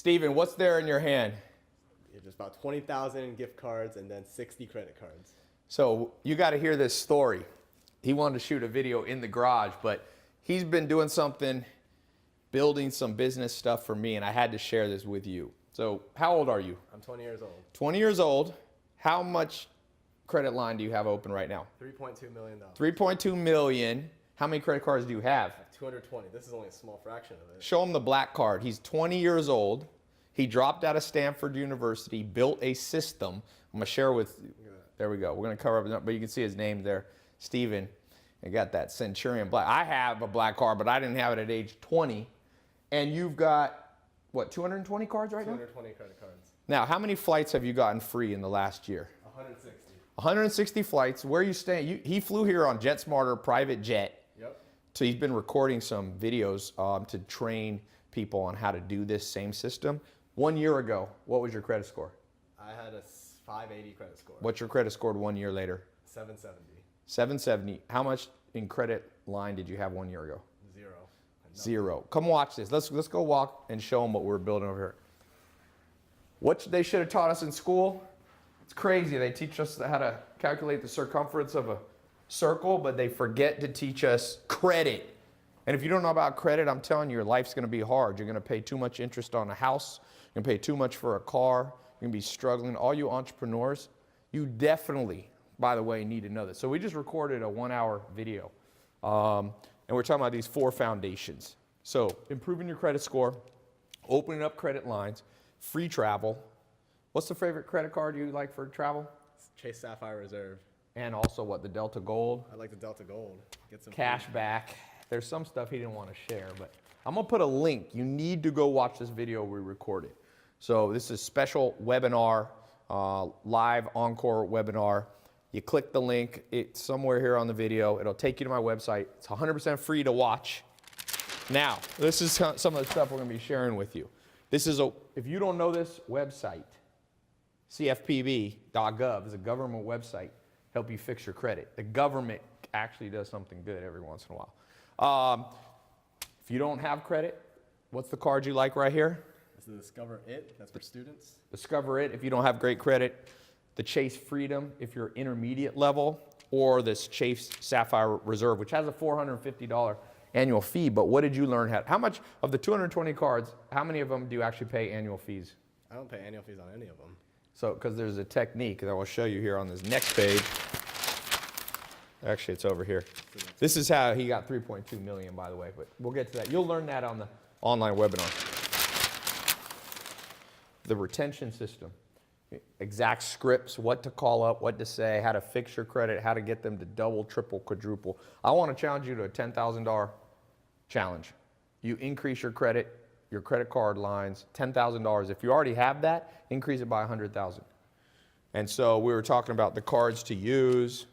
Steven, what's there in your hand? Just about 20,000 gift cards and then 60 credit cards. So you got to hear this story. He wanted to shoot a video in the garage, but he's been doing something, building some business stuff for me, and I had to share this with you. So how old are you? I'm 20 years old. 20 years old. How much credit line do you have open right now? $3.2 million. 3.2 million. How many credit cards do you have? 220. This is only a small fraction of it. Show him the black card. He's 20 years old. He dropped out of Stanford University, built a system. I'm going to share with you. There we go. We're going to cover up, but you can see his name there, Steven. I got that Centurion black. I have a black card, but I didn't have it at age 20. And you've got, what, 220 cards right now? 220 credit cards. Now, how many flights have you gotten free in the last year? 160. 160 flights. Where are you staying? He flew here on JetSmarter private jet. Yep. So he's been recording some videos to train people on how to do this same system. 1 year ago, what was your credit score? I had a 580 credit score. What's your credit score 1 year later? 770. 770. How much in credit line did you have 1 year ago? Zero. Zero. Come watch this. Let's go walk and show them what we're building over here. What they should have taught us in school, it's crazy. They teach us how to calculate the circumference of a circle, but they forget to teach us credit. And if you don't know about credit, I'm telling you, your life's going to be hard. You're going to pay too much interest on a house. You're going to pay too much for a car. You're going to be struggling. All you entrepreneurs, you definitely, by the way, need to know this. So we just recorded a 1 hour video. And we're talking about these 4 foundations. So improving your credit score, opening up credit lines, free travel. What's the favorite credit card you like for travel? Chase Sapphire Reserve. And also what, the Delta Gold? I like the Delta Gold. Get some cash back. There's some stuff he didn't want to share, but I'm going to put a link. You need to go watch this video we recorded. So this is a special webinar, live encore webinar. You click the link. It's somewhere here on the video. It'll take you to my website. It's 100% free to watch. Now, this is some of the stuff we're going to be sharing with you. This is if you don't know this website, cfpb.gov is a government website. Help you fix your credit. The government actually does something good every once in a while. If you don't have credit, what's the card you like right here? This is Discover It. That's for students. Discover It if you don't have great credit. The Chase Freedom if you're intermediate level, or this Chase Sapphire Reserve, which has a $450 annual fee. But what did you learn? How much of the 220 cards, how many of them do you actually pay annual fees? I don't pay annual fees on any of them. So, because there's a technique that I will show you here on this next page. Actually, it's over here. This is how he got 3.2 million, by the way, but we'll get to that. You'll learn that on the online webinar. The retention system, exact scripts, what to call up, what to say, how to fix your credit, how to get them to double, triple, quadruple. I want to challenge you to a $10,000 challenge. You increase your credit card lines, $10,000. If you already have that, increase it by 100,000. And so we were talking about the cards to use.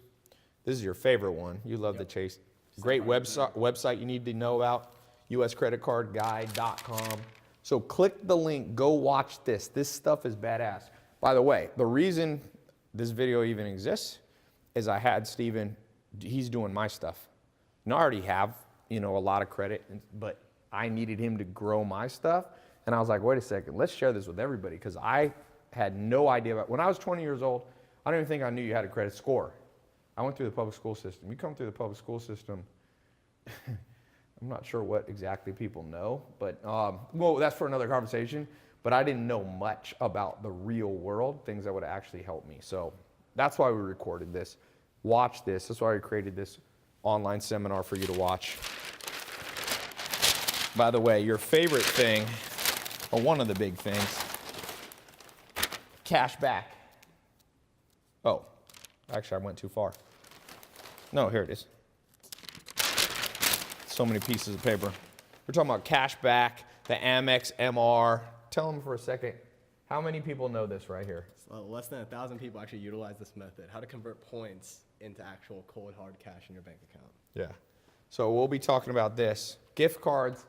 This is your favorite one. You love the Chase. Great website you need to know about, uscreditcardguide.com. So click the link, go watch this. This stuff is badass. By the way, the reason this video even exists is I had Steven, he's doing my stuff. And I already have, a lot of credit, but I needed him to grow my stuff. And I was like, wait a second, let's share this with everybody, because I had no idea about, when I was 20 years old, I don't even think I knew you had a credit score. I went through the public school system. You come through the public school system, I'm not sure what exactly people know, but, well, that's for another conversation, but I didn't know much about the real world, things that would actually help me. So that's why we recorded this. Watch this. That's why we created this online seminar for you to watch. By the way, your favorite thing, or one of the big things, cash back. Oh, actually I went too far. No, here it is. So many pieces of paper. We're talking about cash back, the Amex MR. Tell them for a second, how many people know this right here? Less than 1,000 people actually utilize this method. How to convert points into actual cold hard cash in your bank account. Yeah. So we'll be talking about this. Gift cards.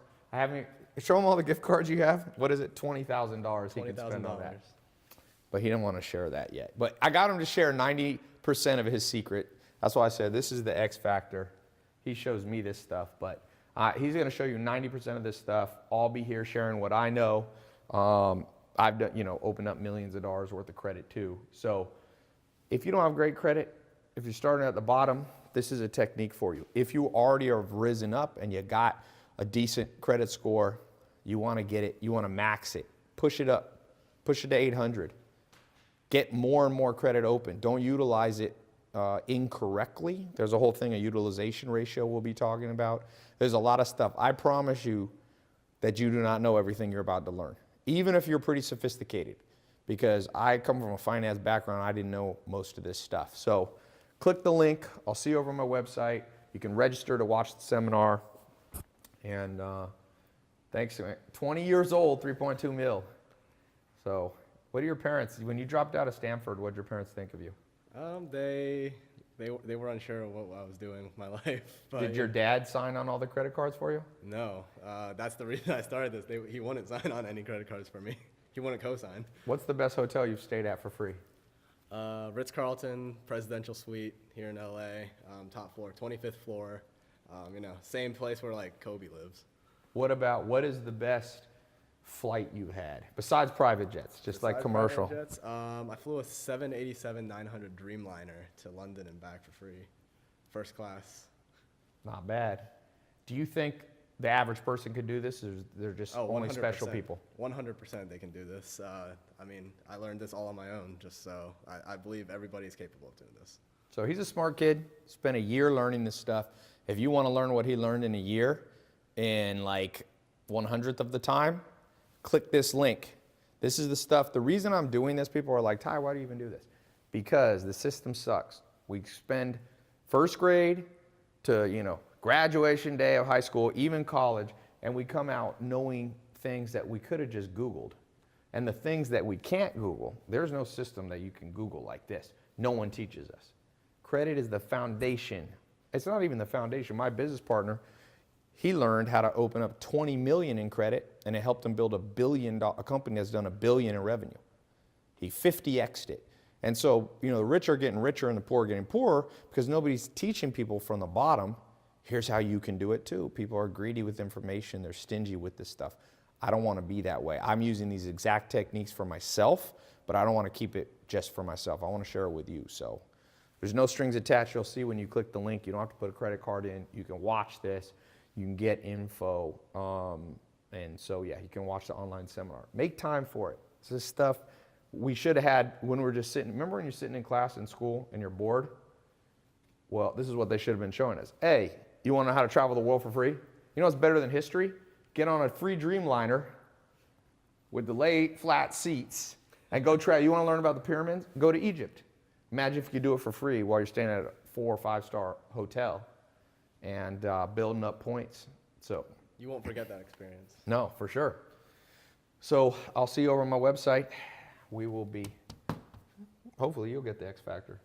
Show them all the gift cards you have. What is it? $20,000 he can spend on that. But he didn't want to share that yet. But I got him to share 90% of his secret. That's why I said this is the X factor. He shows me this stuff, but he's going to show you 90% of this stuff. I'll be here sharing what I know. I've done, opened up millions of dollars worth of credit too. So if you don't have great credit, if you're starting at the bottom, this is a technique for you. If you already have risen up and you got a decent credit score, you want to get it, you want to max it, push it up, push it to 800. Get more and more credit open. Don't utilize it incorrectly. There's a whole thing, a utilization ratio we'll be talking about. There's a lot of stuff. I promise you that you do not know everything you're about to learn, even if you're pretty sophisticated, because I come from a finance background. I didn't know most of this stuff. So click the link. I'll see you over on my website. You can register to watch the seminar. And thanks. 20 years old, 3.2 mil. So what do your parents, when you dropped out of Stanford, what did your parents think of you? They were unsure of what I was doing with my life. But Did your dad sign on all the credit cards for you? No, that's the reason I started this. He wouldn't sign on any credit cards for me. He wouldn't co-sign. What's the best hotel you've stayed at for free? Ritz-Carlton Presidential Suite here in LA, top floor, 25th floor. Same place where like Kobe lives. What is the best flight you've had besides private jets, just like commercial? Private jets, I flew a 787-900 Dreamliner to London and back for free, first class. Not bad. Do you think the average person could do this, or they're just only special people? 100% they can do this. I learned this all on my own, just so I believe everybody is capable of doing this. So he's a smart kid, spent a year learning this stuff. If you want to learn what he learned in a year in like 1/100th of the time, click this link. This is the stuff. The reason I'm doing this, people are like, Ty, why do you even do this? Because the system sucks. We spend first grade to, graduation day of high school, even college, and we come out knowing things that we could have just Googled. And the things that we can't Google, there's no system that you can Google like this. No one teaches us. Credit is the foundation. It's not even the foundation. My business partner, he learned how to open up 20 million in credit, and it helped him build a company that's done $1 billion in revenue. He 50x'd it. And so, the rich are getting richer and the poor are getting poorer because nobody's teaching people from the bottom, here's how you can do it too. People are greedy with information. They're stingy with this stuff. I don't want to be that way. I'm using these exact techniques for myself, but I don't want to keep it just for myself. I want to share it with you. So there's no strings attached. You'll see when you click the link. You don't have to put a credit card in. You can watch this. You can get info. And so, yeah, you can watch the online seminar. Make time for it. This is stuff we should have had when we were just sitting. Remember when you're sitting in class in school and you're bored? Well, this is what they should have been showing us. Hey, you want to know how to travel the world for free? You know what's better than history? Get on a free Dreamliner with delayed flat seats and go try. You want to learn about the pyramids? Go to Egypt. Imagine if you could do it for free while you're staying at a 4 or 5 star hotel and building up points. So You won't forget that experience. no, for sure. So I'll see you over on my website. We will be, hopefully you'll get the X Factor.